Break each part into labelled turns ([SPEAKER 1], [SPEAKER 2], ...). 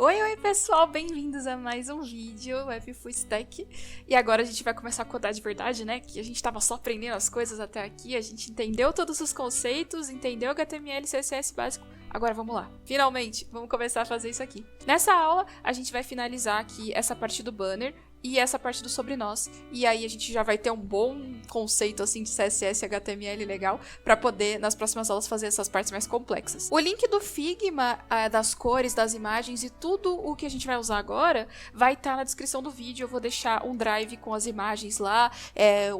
[SPEAKER 1] Oi pessoal, bem-vindos a mais um vídeo Web Full Stack. E agora a gente vai começar a codar de verdade, né? Que a gente tava só aprendendo as coisas até aqui, a gente entendeu todos os conceitos, entendeu HTML e CSS básico. Agora vamos lá, finalmente, vamos começar a fazer isso aqui. Nessa aula, a gente vai finalizar aqui essa parte do banner e essa parte do sobre nós. E aí a gente já vai ter um bom conceito assim de CSS e HTML legal para poder, nas próximas aulas, fazer essas partes mais complexas. O link do Figma, das cores, das imagens e tudo o que a gente vai usar agora vai estar na descrição do vídeo. Eu vou deixar um drive com as imagens lá,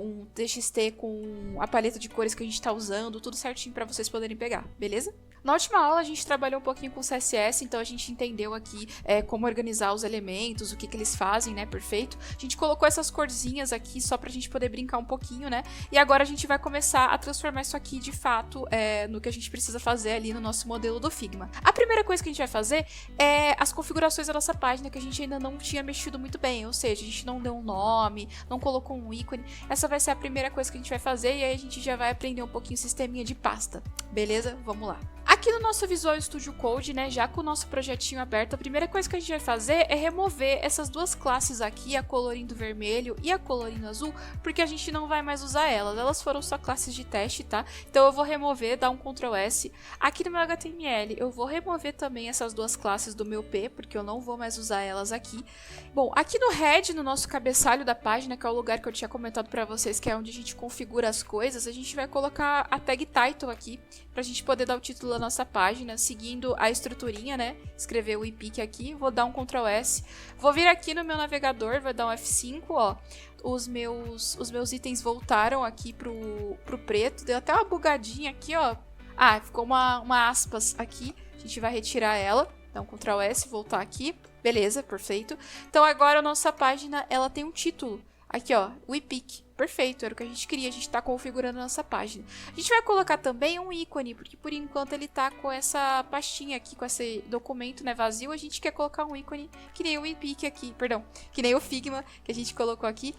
[SPEAKER 1] um TXT com a paleta de cores que a gente está usando, tudo certinho para vocês poderem pegar, beleza? Na última aula a gente trabalhou um pouquinho com CSS, então a gente entendeu aqui como organizar os elementos, o que eles fazem, né, perfeito. A gente colocou essas corzinhas aqui só pra gente poder brincar um pouquinho, né, e agora a gente vai começar a transformar isso aqui de fato no que a gente precisa fazer ali no nosso modelo do Figma. A primeira coisa que a gente vai fazer é as configurações da nossa página, que a gente ainda não tinha mexido muito bem, ou seja, a gente não deu um nome, não colocou um ícone. Essa vai ser a primeira coisa que a gente vai fazer e aí a gente já vai aprender um pouquinho o sisteminha de pasta, beleza? Vamos lá. Aqui no nosso Visual Studio Code, né, já com o nosso projetinho aberto, a primeira coisa que a gente vai fazer é remover essas duas classes aqui, a colorindo vermelho e a colorindo azul, porque a gente não vai mais usar elas foram só classes de teste, tá? Então eu vou remover, dar um Ctrl S. Aqui no meu HTML eu vou remover também essas duas classes do meu P, porque eu não vou mais usar elas aqui. Bom, aqui no head, no nosso cabeçalho da página, que é o lugar que eu tinha comentado pra vocês, que é onde a gente configura as coisas, a gente vai colocar a tag title aqui, pra gente poder dar o título da nossa página, seguindo a estruturinha, né? Escrever o iPic aqui, vou dar um Ctrl S, vou vir aqui no meu navegador, vou dar um F5, ó. Os meus itens voltaram aqui pro preto, deu até uma bugadinha aqui, ó. Ah, ficou uma aspas aqui, a gente vai retirar ela, dá um Ctrl S, voltar aqui, beleza, perfeito. Então agora a nossa página, ela tem um título, aqui ó, o iPic. Perfeito, era o que a gente queria, a gente está configurando a nossa página. A gente vai colocar também um ícone, porque por enquanto ele está com essa pastinha aqui, com esse documento, né, vazio. A gente quer colocar um ícone que nem o iPic aqui, perdão, que nem o Figma que a gente colocou aqui.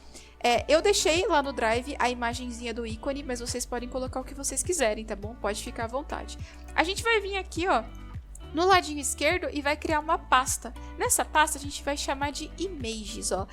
[SPEAKER 1] Eu deixei lá no Drive a imagenzinha do ícone, mas vocês podem colocar o que vocês quiserem, tá bom? Pode ficar à vontade. A gente vai vir aqui, ó, no ladinho esquerdo e vai criar uma pasta. Nessa pasta a gente vai chamar de images, ó.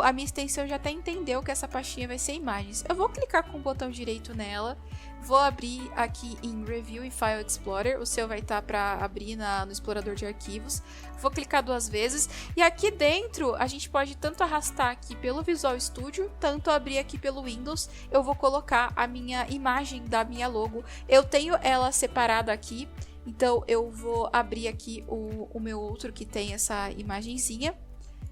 [SPEAKER 1] A minha extensão já até entendeu que essa pastinha vai ser imagens. Eu vou clicar com o botão direito nela, vou abrir aqui em Review e File Explorer, o seu vai estar para abrir no explorador de arquivos. Vou clicar duas vezes e aqui dentro a gente pode tanto arrastar aqui pelo Visual Studio, tanto abrir aqui pelo Windows. Eu vou colocar a minha imagem da minha logo. Eu tenho ela separada aqui. Então, eu vou abrir aqui o meu outro que tem essa imagenzinha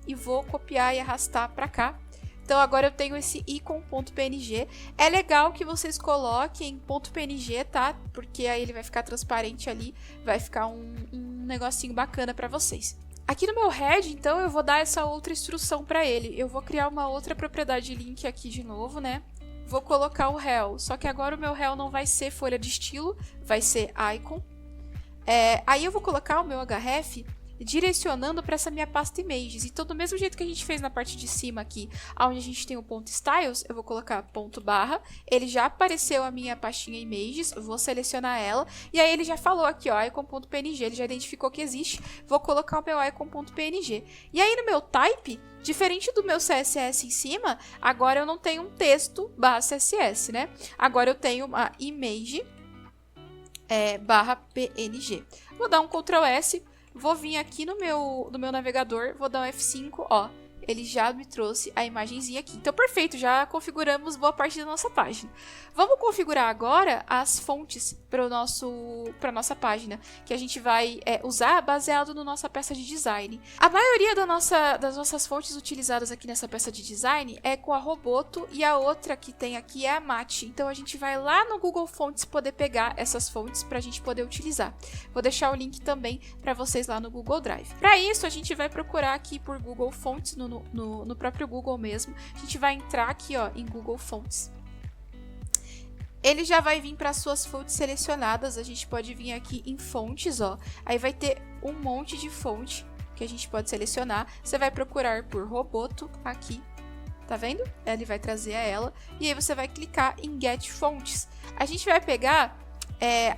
[SPEAKER 1] e vou copiar e arrastar para cá. Então, agora eu tenho esse icon.png. É legal que vocês coloquem .png, tá? Porque aí ele vai ficar transparente ali, vai ficar um negocinho bacana para vocês. Aqui no meu head, então, eu vou dar essa outra instrução para ele. Eu vou criar uma outra propriedade link aqui de novo, né? Vou colocar o rel, só que agora o meu rel não vai ser folha de estilo, vai ser icon. Aí eu vou colocar o meu href direcionando para essa minha pasta images. Então, do mesmo jeito que a gente fez na parte de cima aqui, onde a gente tem o ponto styles, eu vou colocar ponto barra. Ele já apareceu a minha pastinha images, vou selecionar ela. E aí ele já falou aqui, ó, icon.png, ele já identificou que existe. Vou colocar o meu icon.png. E aí no meu type, diferente do meu CSS em cima, agora eu não tenho um texto barra CSS, né? Agora eu tenho uma image barra PNG. Vou dar um Ctrl S, vou vir aqui no meu navegador, vou dar um F5, ó. Ele já me trouxe a imagenzinha aqui. Então, perfeito, já configuramos boa parte da nossa página. Vamos configurar agora as fontes para nossa página, que a gente vai usar baseado na nossa peça de design. A maioria das nossas fontes utilizadas aqui nessa peça de design é com a Roboto e a outra que tem aqui é a Mate. Então, a gente vai lá no Google Fonts poder pegar essas fontes para a gente poder utilizar. Vou deixar o link também para vocês lá no Google Drive. Para isso, a gente vai procurar aqui por Google Fonts no próprio Google mesmo. A gente vai entrar aqui, ó, em Google Fonts. Ele já vai vir para suas fontes selecionadas. A gente pode vir aqui em fontes, ó. Aí vai ter um monte de fonte que a gente pode selecionar. Você vai procurar por Roboto aqui. Tá vendo? Ele vai trazer ela. E aí você vai clicar em Get Fontes. A gente vai pegar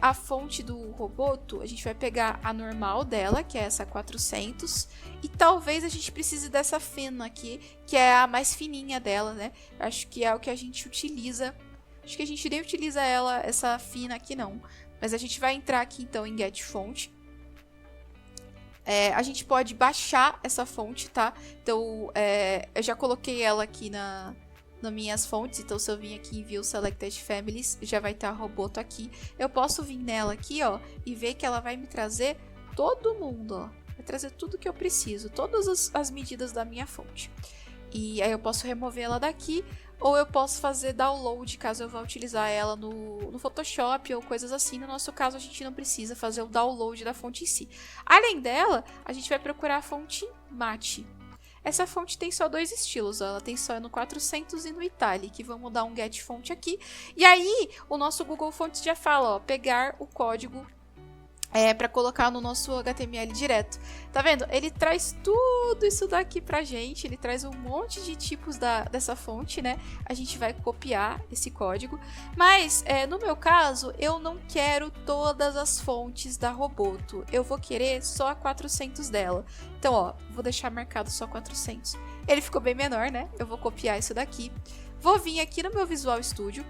[SPEAKER 1] a fonte do Roboto, a gente vai pegar a normal dela, que é essa 400, e talvez a gente precise dessa fina aqui, que é a mais fininha dela, né? Acho que é o que a gente utiliza. Acho que a gente nem utiliza essa fina aqui não. Mas a gente vai entrar aqui então em Get Fonte. A gente pode baixar essa fonte, tá? Então, eu já coloquei ela aqui nas minhas fontes. Então, se eu vir aqui em View Selected Families, já vai estar a Roboto aqui. Eu posso vir nela aqui, ó, e ver que ela vai me trazer todo mundo, ó. Vai trazer tudo que eu preciso, todas as medidas da minha fonte. E aí eu posso remover ela daqui, ou eu posso fazer download, caso eu vá utilizar ela no Photoshop ou coisas assim. No nosso caso, a gente não precisa fazer o download da fonte em si. Além dela, a gente vai procurar a fonte Mate. Essa fonte tem só 2 estilos, ó. Ela tem só no 400 e no Italic. Vamos dar um Get Fonte aqui. E aí, o nosso Google Fonts já fala, ó, pegar o código para colocar no nosso HTML direto. Tá vendo? Ele traz tudo isso daqui pra gente, ele traz um monte de tipos dessa fonte, né? A gente vai copiar esse código, mas no meu caso, eu não quero todas as fontes da Roboto, eu vou querer só a 400 dela. Então, ó, vou deixar marcado só 400. Ele ficou bem menor, né? Eu vou copiar isso daqui, vou vir aqui no meu Visual Studio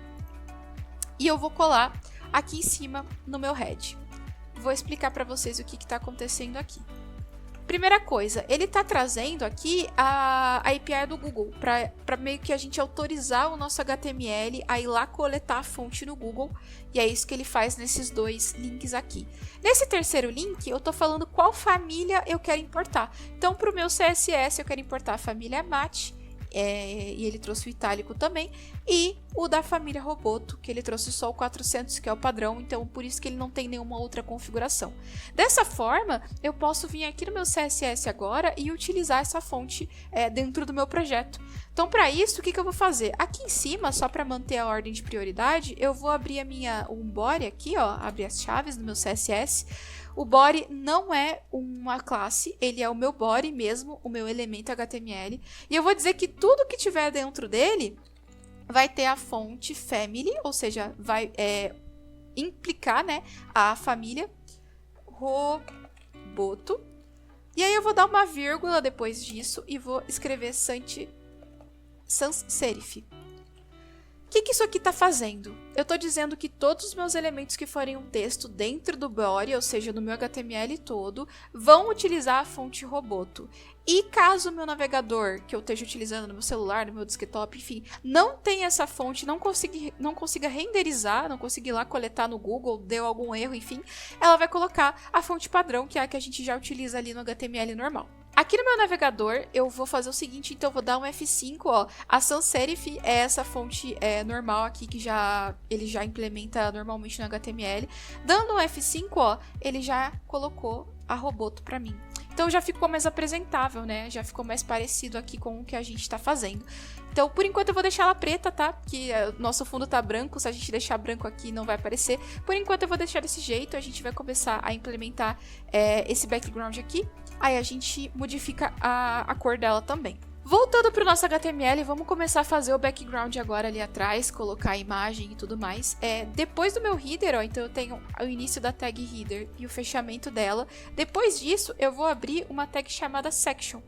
[SPEAKER 1] e eu vou colar aqui em cima no meu head. Vou explicar para vocês o que está acontecendo aqui. Primeira coisa, ele está trazendo aqui a API do Google, para meio que a gente autorizar o nosso HTML a ir lá coletar a fonte no Google, e é isso que ele faz nesses 2 links aqui. Nesse terceiro link, eu estou falando qual família eu quero importar. Então, para o meu CSS, eu quero importar a família Mate, e ele trouxe o itálico também, e o da família Roboto, que ele trouxe só o 400, que é o padrão, então por isso que ele não tem nenhuma outra configuração. Dessa forma, eu posso vir aqui no meu CSS agora e utilizar essa fonte dentro do meu projeto. Então, para isso, o que eu vou fazer? Aqui em cima, só para manter a ordem de prioridade, eu vou abrir o body aqui, ó, abrir as chaves no meu CSS. O body não é uma classe, ele é o meu body mesmo, o meu elemento HTML. E eu vou dizer que tudo que tiver dentro dele vai ter a fonte family, ou seja, vai implicar, né, a família Roboto. E aí eu vou dar uma vírgula depois disso e vou escrever sans serif. O que isso aqui está fazendo? Eu estou dizendo que todos os meus elementos que forem um texto dentro do body, ou seja, no meu HTML todo, vão utilizar a fonte Roboto. E caso o meu navegador, que eu esteja utilizando no meu celular, no meu desktop, enfim, não tenha essa fonte, não consiga renderizar, não consiga ir lá coletar no Google, deu algum erro, enfim, ela vai colocar a fonte padrão, que é a que a gente já utiliza ali no HTML normal. Aqui no meu navegador, eu vou fazer o seguinte, então eu vou dar um F5, ó. A sans serif é essa fonte normal aqui, que ele já implementa normalmente no HTML. Dando um F5, ó, ele já colocou a Roboto para mim. Então já ficou mais apresentável, né? Já ficou mais parecido aqui com o que a gente está fazendo. Então, por enquanto, eu vou deixar ela preta, tá? Porque nosso fundo tá branco, se a gente deixar branco aqui não vai aparecer. Por enquanto, eu vou deixar desse jeito, a gente vai começar a implementar esse background aqui. Aí a gente modifica a cor dela também. Voltando para o nosso HTML, vamos começar a fazer o background agora ali atrás, colocar a imagem e tudo mais. Depois do meu header, ó, então eu tenho o início da tag header e o fechamento dela. Depois disso, eu vou abrir uma tag chamada section.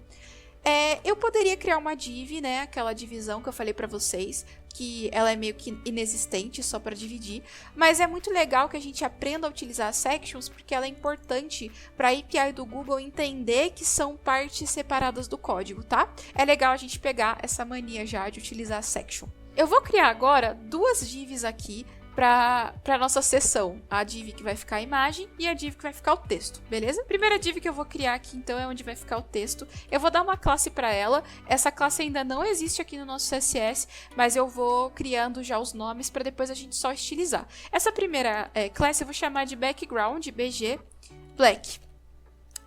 [SPEAKER 1] Eu poderia criar uma div, né, aquela divisão que eu falei pra vocês, que ela é meio que inexistente, só para dividir, mas é muito legal que a gente aprenda a utilizar sections, porque ela é importante para a API do Google entender que são partes separadas do código, tá? É legal a gente pegar essa mania já de utilizar section. Eu vou criar agora 2 divs aqui para nossa seção, a div que vai ficar a imagem e a div que vai ficar o texto, beleza? Primeira div que eu vou criar aqui, então, é onde vai ficar o texto. Eu vou dar uma classe para ela. Essa classe ainda não existe aqui no nosso CSS, mas eu vou criando já os nomes para depois a gente só estilizar. Essa primeira classe eu vou chamar de background, BG, black,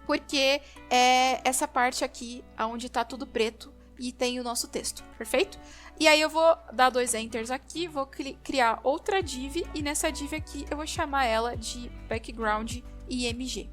[SPEAKER 1] porque é essa parte aqui onde está tudo preto e tem o nosso texto, perfeito? E aí eu vou dar 2 enters aqui, vou criar outra div e nessa div aqui eu vou chamar ela de background img.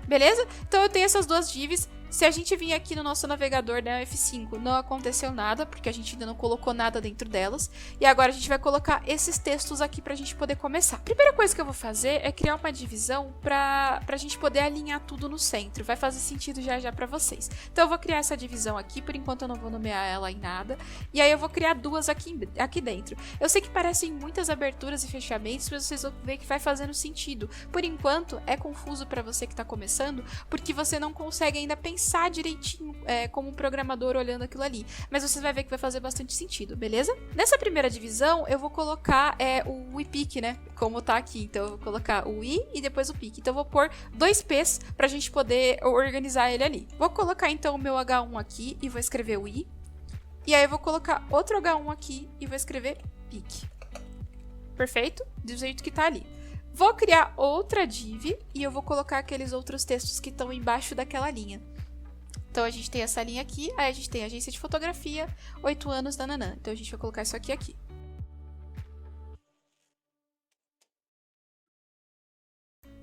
[SPEAKER 1] Beleza? Então eu tenho essas 2 divs. Se a gente vir aqui no nosso navegador, né, F5, não aconteceu nada, porque a gente ainda não colocou nada dentro delas. E agora a gente vai colocar esses textos aqui pra gente poder começar. A primeira coisa que eu vou fazer é criar uma divisão pra gente poder alinhar tudo no centro. Vai fazer sentido já pra vocês. Então eu vou criar essa divisão aqui, por enquanto eu não vou nomear ela em nada. E aí eu vou criar duas aqui dentro. Eu sei que parecem muitas aberturas e fechamentos, mas vocês vão ver que vai fazendo sentido. Por enquanto é confuso pra você que tá começando, porque você não consegue ainda pensar direitinho como um programador olhando aquilo ali. Mas você vai ver que vai fazer bastante sentido, beleza? Nessa primeira divisão, eu vou colocar o iPic, né? Como tá aqui. Então, eu vou colocar o I e depois o pic. Então, eu vou pôr 2 P's pra gente poder organizar ele ali. Vou colocar, então, o meu H1 aqui e vou escrever o I. E aí, eu vou colocar outro H1 aqui e vou escrever pic. Perfeito? Do jeito que tá ali. Vou criar outra div e eu vou colocar aqueles outros textos que estão embaixo daquela linha. Então, a gente tem essa linha aqui, aí a gente tem agência de fotografia, 8 anos, nananã. Então, a gente vai colocar isso aqui.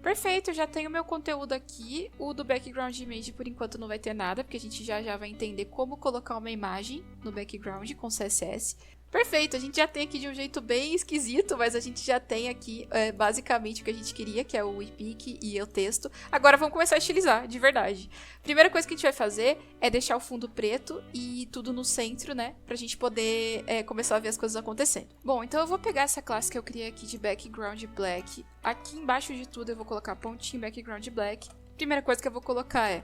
[SPEAKER 1] Perfeito, eu já tenho meu conteúdo aqui. O do background image, por enquanto, não vai ter nada, porque a gente já vai entender como colocar uma imagem no background com CSS. Perfeito, a gente já tem aqui de um jeito bem esquisito, mas a gente já tem aqui basicamente o que a gente queria, que é o iPic e o texto. Agora vamos começar a estilizar, de verdade. Primeira coisa que a gente vai fazer é deixar o fundo preto e tudo no centro, né? Pra gente poder começar a ver as coisas acontecendo. Bom, então eu vou pegar essa classe que eu criei aqui de background black. Aqui embaixo de tudo eu vou colocar pontinho background black. Primeira coisa que eu vou colocar é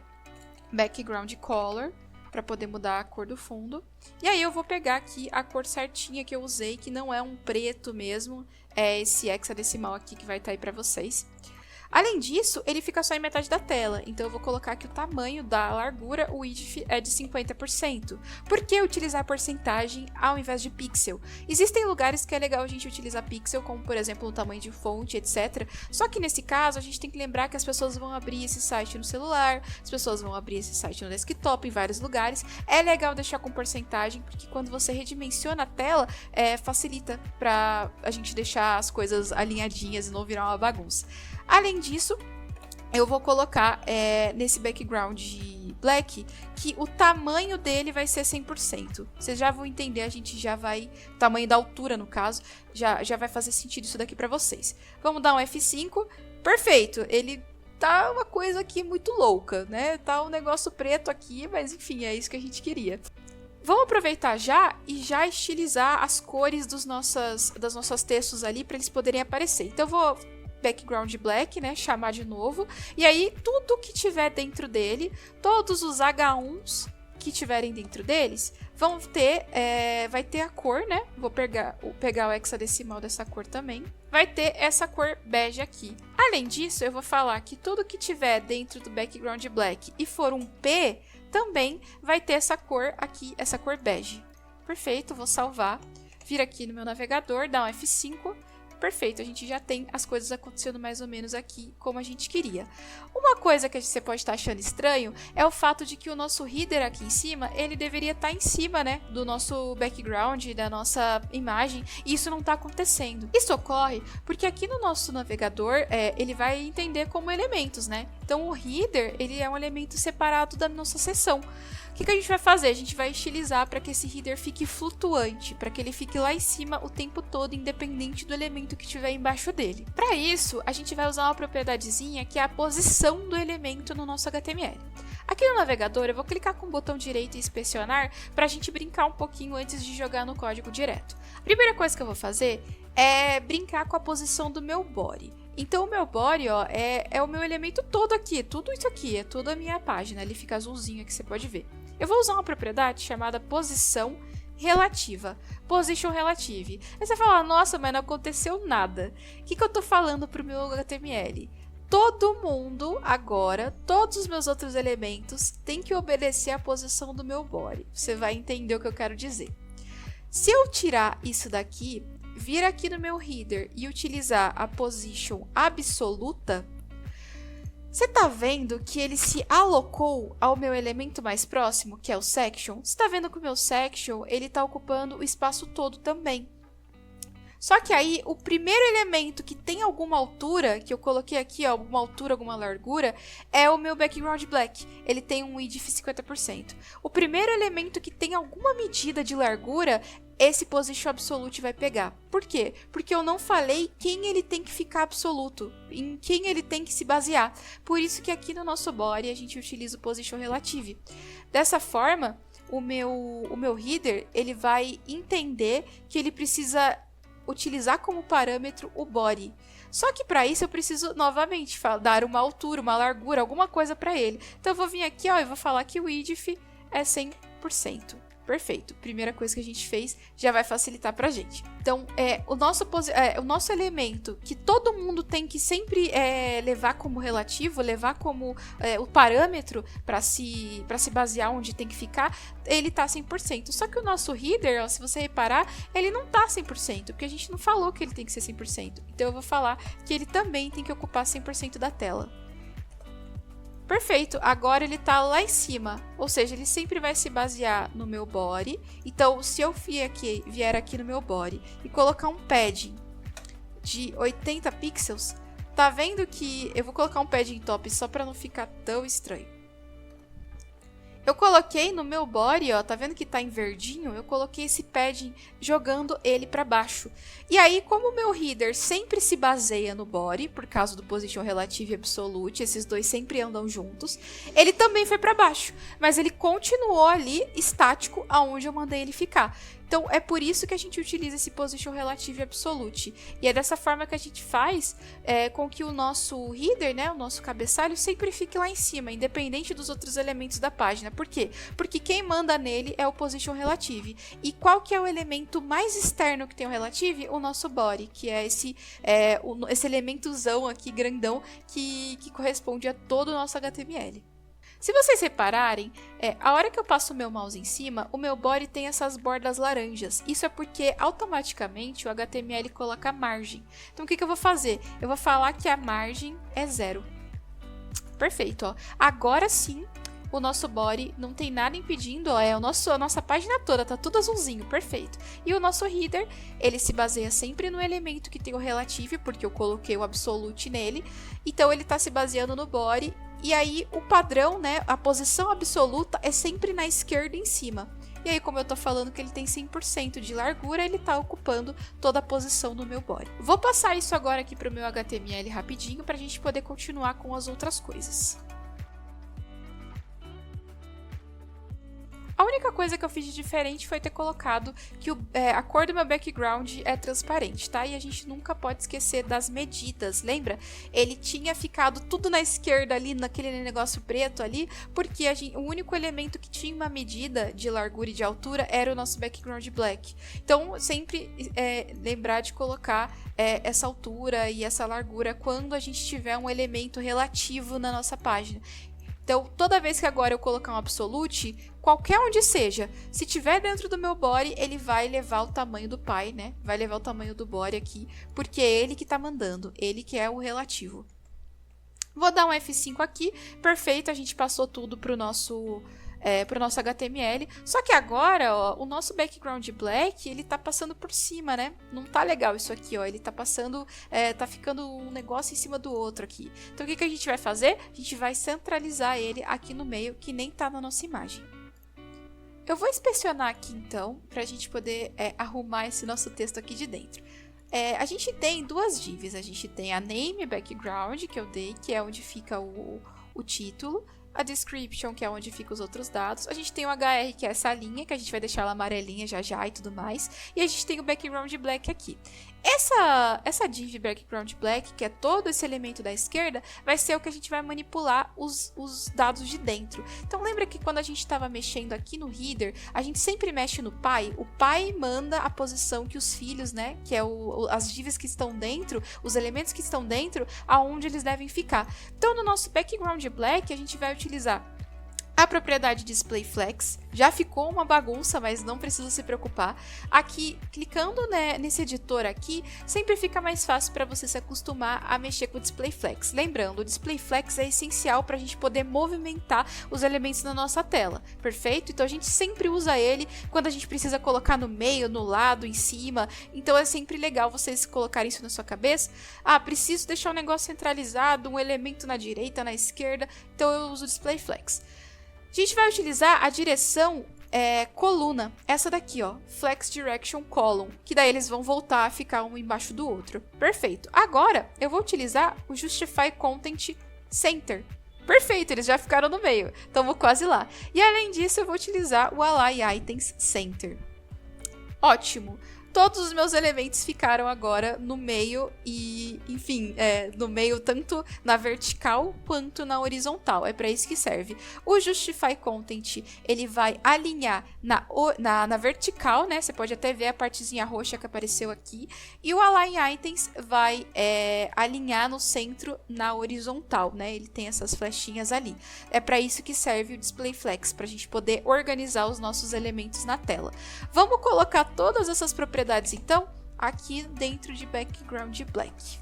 [SPEAKER 1] background color, para poder mudar a cor do fundo. E aí eu vou pegar aqui a cor certinha que eu usei, que não é um preto mesmo, é esse hexadecimal aqui que vai estar aí para vocês. Além disso, ele fica só em metade da tela, então eu vou colocar aqui o tamanho da largura, o width é de 50%. Por que utilizar porcentagem ao invés de pixel? Existem lugares que é legal a gente utilizar pixel, como por exemplo o tamanho de fonte, etc. Só que nesse caso, a gente tem que lembrar que as pessoas vão abrir esse site no celular, as pessoas vão abrir esse site no desktop, em vários lugares. É legal deixar com porcentagem, porque quando você redimensiona a tela, facilita para a gente deixar as coisas alinhadinhas e não virar uma bagunça. Além disso, eu vou colocar nesse background black que o tamanho dele vai ser 100%. Vocês já vão entender, a gente já vai... Tamanho da altura, no caso, já vai fazer sentido isso daqui pra vocês. Vamos dar um F5. Perfeito, ele tá uma coisa aqui muito louca, né? Tá um negócio preto aqui, mas enfim, é isso que a gente queria. Vamos aproveitar e já estilizar as cores das nossas textos ali para eles poderem aparecer. Então eu vou... background black, né, chamar de novo, e aí tudo que tiver dentro dele, todos os H1s que tiverem dentro deles, vai ter a cor, né, vou pegar o hexadecimal dessa cor também, vai ter essa cor bege aqui. Além disso, eu vou falar que tudo que tiver dentro do background black e for um P, também vai ter essa cor aqui, essa cor bege. Perfeito, vou salvar, vir aqui no meu navegador, dar um F5, perfeito, a gente já tem as coisas acontecendo mais ou menos aqui como a gente queria. Uma coisa que você pode estar achando estranho é o fato de que o nosso header aqui em cima, ele deveria estar em cima, né, do nosso background, da nossa imagem, e isso não está acontecendo. Isso ocorre porque aqui no nosso navegador, ele vai entender como elementos, né? Então o header, ele é um elemento separado da nossa seção. O que a gente vai fazer? A gente vai estilizar para que esse header fique flutuante, para que ele fique lá em cima o tempo todo, independente do elemento que estiver embaixo dele. Para isso, a gente vai usar uma propriedadezinha que é a posição do elemento no nosso HTML. Aqui no navegador, eu vou clicar com o botão direito e inspecionar para a gente brincar um pouquinho antes de jogar no código direto. A primeira coisa que eu vou fazer é brincar com a posição do meu body. Então o meu body, ó, é o meu elemento todo aqui, tudo isso aqui, é toda a minha página, ele fica azulzinho aqui, você pode ver. Eu vou usar uma propriedade chamada posição relativa, position relative. Aí você fala, nossa, mas não aconteceu nada. O que eu tô falando pro meu HTML? Todo mundo agora, todos os meus outros elementos têm que obedecer a posição do meu body. Você vai entender o que eu quero dizer. Se eu tirar isso daqui, vir aqui no meu header e utilizar a position absoluta, você tá vendo que ele se alocou ao meu elemento mais próximo, que é o section? Você tá vendo que o meu section, ele tá ocupando o espaço todo também. Só que aí, o primeiro elemento que tem alguma altura, que eu coloquei aqui, ó, alguma altura, alguma largura, é o meu background black. Ele tem um width 50%. O primeiro elemento que tem alguma medida de largura, esse position absolute vai pegar. Por quê? Porque eu não falei quem ele tem que ficar absoluto, em quem ele tem que se basear. Por isso que aqui no nosso body a gente utiliza o position relative. Dessa forma, o meu header, ele vai entender que ele precisa utilizar como parâmetro o body. Só que para isso eu preciso novamente dar uma altura, uma largura, alguma coisa para ele. Então eu vou vir aqui, ó, e vou falar que o width é 100%. Perfeito. Primeira coisa que a gente fez já vai facilitar pra gente. Então, o nosso elemento que todo mundo tem que sempre levar como relativo, levar como o parâmetro para se basear onde tem que ficar, ele tá 100%. Só que o nosso header, ó, se você reparar, ele não tá 100%, porque a gente não falou que ele tem que ser 100%. Então, eu vou falar que ele também tem que ocupar 100% da tela. Perfeito, agora ele tá lá em cima, ou seja, ele sempre vai se basear no meu body. Então, se eu vier aqui no meu body e colocar um padding de 80 pixels, tá vendo que eu vou colocar um padding top só para não ficar tão estranho. Eu coloquei no meu body, ó, tá vendo que tá em verdinho? Eu coloquei esse padding jogando ele para baixo. E aí, como o meu header sempre se baseia no body, por causa do position relative e absolute, esses dois sempre andam juntos, ele também foi para baixo. Mas ele continuou ali, estático, aonde eu mandei ele ficar. Então, é por isso que a gente utiliza esse position relative absolute. E é dessa forma que a gente faz com que o nosso header, né, o nosso cabeçalho, sempre fique lá em cima, independente dos outros elementos da página. Por quê? Porque quem manda nele é o position relative. E qual que é o elemento mais externo que tem o relative? O nosso body, que é esse elementozão aqui, grandão, que corresponde a todo o nosso HTML. Se vocês repararem, a hora que eu passo o meu mouse em cima, o meu body tem essas bordas laranjas. Isso é porque automaticamente o HTML coloca margem. Então o que eu vou fazer? Eu vou falar que a margem é 0. Perfeito, ó. Agora sim, o nosso body não tem nada impedindo, ó, a nossa página toda, tá tudo azulzinho, perfeito. E o nosso header, ele se baseia sempre no elemento que tem o relative, porque eu coloquei o absolute nele. Então ele tá se baseando no body. E aí, o padrão, né, a posição absoluta é sempre na esquerda em cima. E aí, como eu tô falando que ele tem 100% de largura, ele tá ocupando toda a posição do meu body. Vou passar isso agora aqui pro meu HTML rapidinho pra gente poder continuar com as outras coisas. A única coisa que eu fiz de diferente foi ter colocado que a cor do meu background é transparente, tá? E a gente nunca pode esquecer das medidas, lembra? Ele tinha ficado tudo na esquerda ali, naquele negócio preto ali, porque o único elemento que tinha uma medida de largura e de altura era o nosso background black. Então, sempre lembrar de colocar essa altura e essa largura quando a gente tiver um elemento relativo na nossa página. Então, toda vez que agora eu colocar um absolute, qualquer onde seja, se tiver dentro do meu body, ele vai levar o tamanho do pai, né? Vai levar o tamanho do body aqui, porque é ele que tá mandando, ele que é o relativo. Vou dar um F5 aqui, perfeito, a gente passou tudo pro nosso HTML. Só que agora, ó, o nosso background black, ele tá passando por cima, né? Não tá legal isso aqui, ó. Ele tá passando, tá ficando um negócio em cima do outro aqui. Então, o que a gente vai fazer? A gente vai centralizar ele aqui no meio, que nem tá na nossa imagem. Eu vou inspecionar aqui, então, pra gente poder arrumar esse nosso texto aqui de dentro. A gente tem duas divs. A gente tem a name background, que eu dei, que é onde fica o título. A description, que é onde ficam os outros dados. A gente tem o HR, que é essa linha, que a gente vai deixar ela amarelinha já e tudo mais. E a gente tem o background black aqui. Essa div background black, que é todo esse elemento da esquerda, vai ser o que a gente vai manipular os dados de dentro. Então lembra que quando a gente estava mexendo aqui no header, a gente sempre mexe no pai. O pai manda a posição que os filhos, né, que é as divs que estão dentro, os elementos que estão dentro, aonde eles devem ficar. Então no nosso background black, a gente vai utilizar A propriedade Display Flex já ficou uma bagunça, mas não precisa se preocupar. Aqui, clicando, né, nesse editor aqui, sempre fica mais fácil para você se acostumar a mexer com o Display Flex. Lembrando, o Display Flex é essencial para a gente poder movimentar os elementos na nossa tela, perfeito? Então a gente sempre usa ele quando a gente precisa colocar no meio, no lado, em cima. Então é sempre legal vocês colocarem isso na sua cabeça. Ah, preciso deixar um negócio centralizado, um elemento na direita, na esquerda, então eu uso o Display Flex. A gente vai utilizar a direção coluna, essa daqui, ó, Flex Direction Column, que daí eles vão voltar a ficar um embaixo do outro. Perfeito. Agora, eu vou utilizar o Justify Content Center. Perfeito, eles já ficaram no meio, então vou quase lá. E além disso, eu vou utilizar o Align Items Center. Ótimo. Todos os meus elementos ficaram agora no meio e, enfim, no meio tanto na vertical quanto na horizontal. É para isso que serve. O Justify Content, ele vai alinhar na vertical, né? Você pode até ver a partezinha roxa que apareceu aqui. E o Align Items vai alinhar no centro na horizontal, né? Ele tem essas flechinhas ali. É para isso que serve o Display Flex, para a gente poder organizar os nossos elementos na tela. Vamos colocar todas essas propriedades então, aqui dentro de Background Black.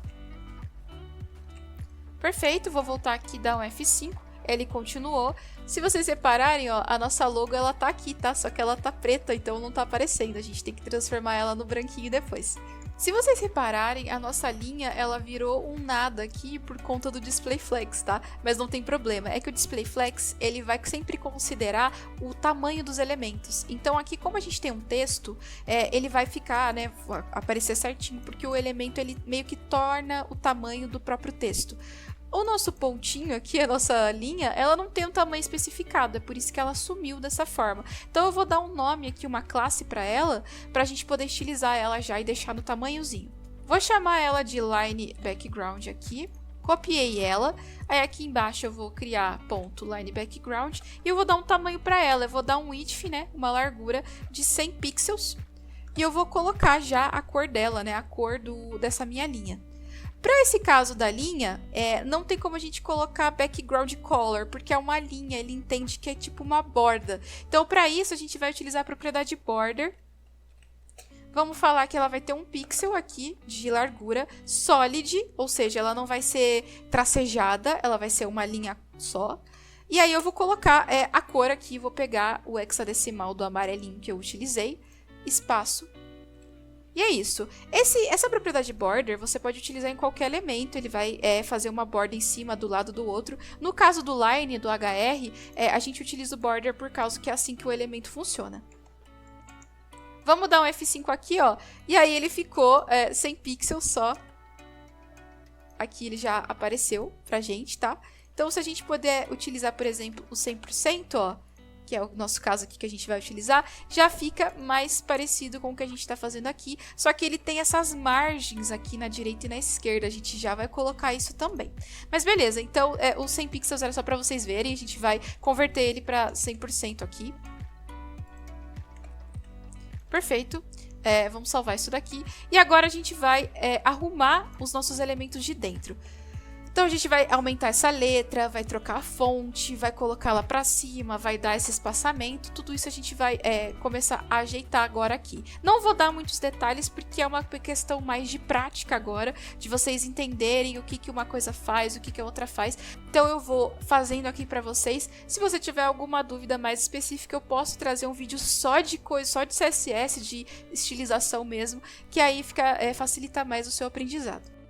[SPEAKER 1] Perfeito, vou voltar aqui e dar um F5, ele continuou. Se vocês repararem, ó, a nossa logo ela tá aqui, tá? Só que ela tá preta, então não tá aparecendo, a gente tem que transformar ela no branquinho depois. Se vocês repararem, a nossa linha, ela virou um nada aqui por conta do Display Flex, tá? Mas não tem problema, é que o Display Flex, ele vai sempre considerar o tamanho dos elementos. Então aqui, como a gente tem um texto, ele vai ficar, né, aparecer certinho, porque o elemento, ele meio que torna o tamanho do próprio texto. O nosso pontinho aqui, a nossa linha, ela não tem um tamanho especificado, é por isso que ela sumiu dessa forma. Então eu vou dar um nome aqui, uma classe para ela, para a gente poder estilizar ela já e deixar no tamanhozinho. Vou chamar ela de Line Background aqui, copiei ela, aí aqui embaixo eu vou criar ponto Line Background e eu vou dar um tamanho para ela, eu vou dar um width, né, uma largura de 100 pixels e eu vou colocar já a cor dela, né, a cor dessa minha linha. Para esse caso da linha, não tem como a gente colocar background color, porque é uma linha, ele entende que é tipo uma borda. Então, para isso, a gente vai utilizar a propriedade border. Vamos falar que ela vai ter um pixel aqui de largura solid, ou seja, ela não vai ser tracejada, ela vai ser uma linha só. E aí eu vou colocar a cor aqui, vou pegar o hexadecimal do amarelinho que eu utilizei, espaço. E é isso. Essa propriedade border você pode utilizar em qualquer elemento, ele vai fazer uma borda em cima, do lado do outro. No caso do line, do HR, a gente utiliza o border por causa que é assim que o elemento funciona. Vamos dar um F5 aqui, ó. E aí ele ficou 100 pixels só. Aqui ele já apareceu pra gente, tá? Então se a gente puder utilizar, por exemplo, o 100%, ó, que é o nosso caso aqui que a gente vai utilizar, já fica mais parecido com o que a gente está fazendo aqui, só que ele tem essas margens aqui na direita e na esquerda, a gente já vai colocar isso também. Mas beleza, então os 100 pixels era só para vocês verem, a gente vai converter ele para 100% aqui. Perfeito, vamos salvar isso daqui, e agora a gente vai arrumar os nossos elementos de dentro. Então a gente vai aumentar essa letra, vai trocar a fonte, vai colocá-la para cima, vai dar esse espaçamento, tudo isso a gente vai começar a ajeitar agora aqui. Não vou dar muitos detalhes porque é uma questão mais de prática agora, de vocês entenderem o que uma coisa faz, o que a outra faz. Então eu vou fazendo aqui para vocês. Se você tiver alguma dúvida mais específica, eu posso trazer um vídeo só de CSS, de estilização mesmo, que aí facilita mais o seu aprendizado.